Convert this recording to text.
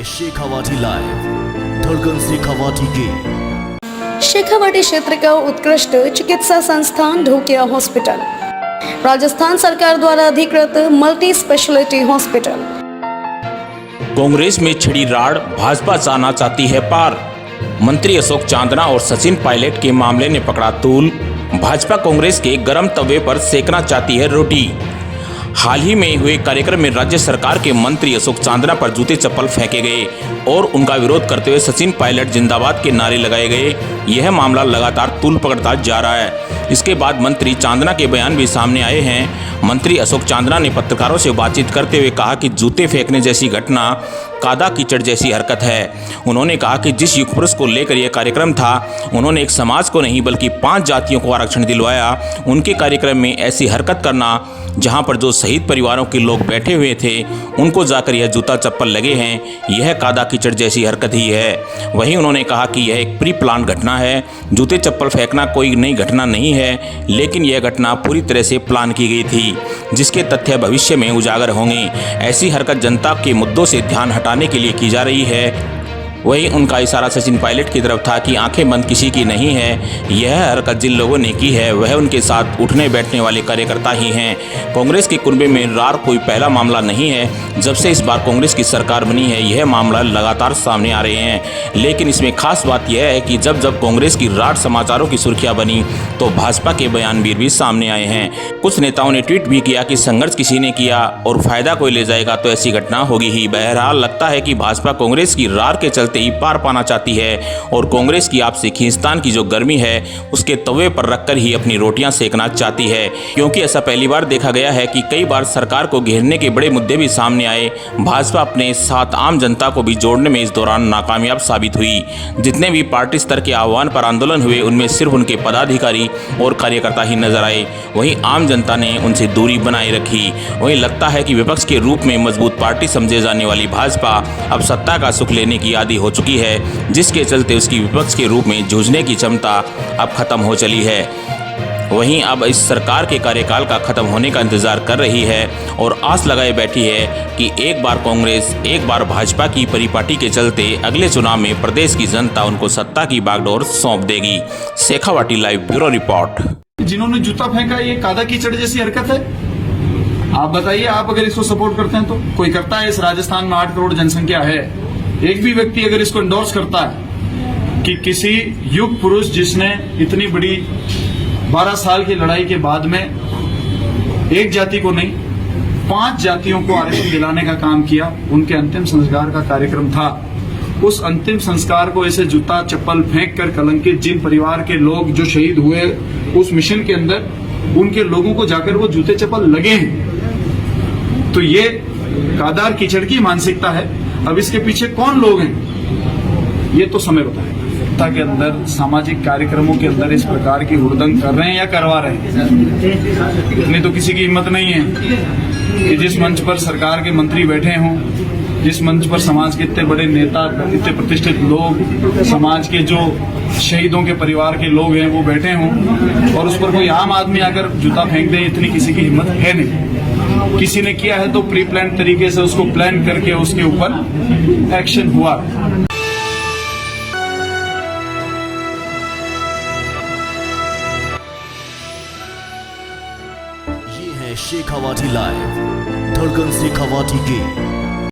है शेखावाटी लाइव, धड़कन शेखावाटी की। शेखावाटी क्षेत्र का उत्कृष्ट चिकित्सा संस्थान ढोकिया हॉस्पिटल, राजस्थान सरकार द्वारा अधिकृत मल्टी स्पेशलिटी हॉस्पिटल। कांग्रेस में छिड़ी राड़, भाजपा जाना चाहती है पार। मंत्री अशोक चांदना और सचिन पायलट के मामले ने पकड़ा तूल। भाजपा कांग्रेस के गरम तवे पर सेकना चाहती है रोटी। हाल ही में हुए कार्यक्रम में राज्य सरकार के मंत्री अशोक चांदना पर जूते चप्पल फेंके गए और उनका विरोध करते हुए सचिन पायलट जिंदाबाद के नारे लगाए गए। यह मामला लगातार तूल पकड़ता जा रहा है। इसके बाद मंत्री चांदना के बयान भी सामने आए हैं। मंत्री अशोक चांदना ने पत्रकारों से बातचीत करते हुए कहा कि जूते फेंकने जैसी घटना कादा कीचड़ जैसी हरकत है। उन्होंने कहा कि जिस युग पुरुष को लेकर यह कार्यक्रम था, उन्होंने एक समाज को नहीं बल्कि 5 जातियों को आरक्षण दिलवाया। उनके कार्यक्रम में ऐसी हरकत करना, जहां पर जो शहीद परिवारों के लोग बैठे हुए थे उनको जाकर यह जूता चप्पल लगे हैं, यह कादा कीचड़ जैसी हरकत ही है। वहीं उन्होंने कहा कि यह एक प्री प्लान घटना है। जूते चप्पल फेंकना कोई नई घटना नहीं है, लेकिन यह घटना पूरी तरह से प्लान की गई थी, जिसके तथ्य भविष्य में उजागर होंगे। ऐसी हरकत जनता के मुद्दों से ध्यान हटाने के लिए की जा रही है। वहीं उनका इशारा सचिन पायलट की तरफ था कि आंखें बंद किसी की नहीं है। यह हरकत जिन लोगों ने की है वह उनके साथ उठने बैठने वाले कार्यकर्ता ही हैं। कांग्रेस के कुनबे में रार कोई पहला मामला नहीं है। जब से इस बार कांग्रेस की सरकार बनी है, यह मामला लगातार सामने आ रहे हैं। लेकिन इसमें खास बात यह है कि जब जब कांग्रेस की रार समाचारों की सुर्खियां बनी तो भाजपा के बयानवीर भी सामने आए हैं। कुछ नेताओं ने ट्वीट भी किया कि संघर्ष किसी ने किया और फायदा कोई ले जाएगा तो ऐसी घटना होगी ही। बहरहाल लगता है कि भाजपा कांग्रेस की रार के चलते ही पार पाना चाहती है और कांग्रेस की आपसी खींचतान की जो गर्मी है उसके तवे पर रखकर ही अपनी रोटियां सेकना चाहती है। क्योंकि ऐसा पहली बार देखा गया है कि कई बार सरकार को घेरने के बड़े मुद्दे भी सामने आए। भाजपा अपने साथ आम जनता को भी जोड़ने में इस दौरान नाकामयाब साबित हुई। जितने भी पार्टी स्तर के आह्वान पर आंदोलन हुए उनमें सिर्फ उनके पदाधिकारी और कार्यकर्ता ही नजर आए। वहीं आम जनता ने उनसे दूरी बनाए रखी। वहीं लगता है कि विपक्ष के रूप में मजबूत पार्टी समझे जाने वाली भाजपा अब सत्ता का सुख लेने की आदी हो चुकी है, जिसके चलते उसकी विपक्ष के रूप में जूझने की क्षमता अब खत्म हो चली है। वहीं अब इस सरकार के कार्यकाल का खत्म होने का इंतजार कर रही है और आस लगाए बैठी है कि एक बार कांग्रेस एक बार भाजपा की परिपाटी के चलते अगले चुनाव में प्रदेश की जनता उनको सत्ता की बागडोर सौंप देगी। Shekhawati live bureau report. जिन्होंने जूता फेंका, ये कादा कीचड़ जैसी हरकत है। आप बताइए, आप अगर इसको सपोर्ट करते हैं तो कोई करता है? इस राजस्थान में 8 करोड़ जनसंख्या है। एक भी व्यक्ति अगर इसको एंडोर्स करता है कि किसी युग पुरुष जिसने इतनी बड़ी 12 साल की लड़ाई के बाद में एक जाति को नहीं 5 जातियों को आरक्षण दिलाने का काम किया, उनके अंतिम संस्कार का कार्यक्रम था। उस अंतिम संस्कार को ऐसे जूता चप्पल फेंक कर कलंकित जिन परिवार के लोग जो शहीद हुए उस मिशन के अंदर, उनके लोगों को जाकर वो जूते चप्पल लगे हैं, तो ये कादार कीचड़ की मानसिकता है। अब इसके पीछे कौन लोग हैं ये तो समय बताएगा। सत्ता के अंदर सामाजिक कार्यक्रमों के अंदर इस प्रकार की हुड़दंग कर रहे हैं या करवा रहे हैं, इतनी तो किसी की हिम्मत नहीं है कि जिस मंच पर सरकार के मंत्री बैठे हों, जिस मंच पर समाज के इतने बड़े नेता, इतने प्रतिष्ठित लोग, समाज के जो शहीदों के परिवार के लोग हैं वो बैठे हों और उस पर कोई आम आदमी आकर जूता फेंक दे, इतनी किसी की हिम्मत है नहीं। किसी ने किया है तो प्री प्लान तरीके से उसको प्लान करके उसके ऊपर एक्शन हुआ। ये है शेखावाटी लाइव, धड़कन शेखावाटी की।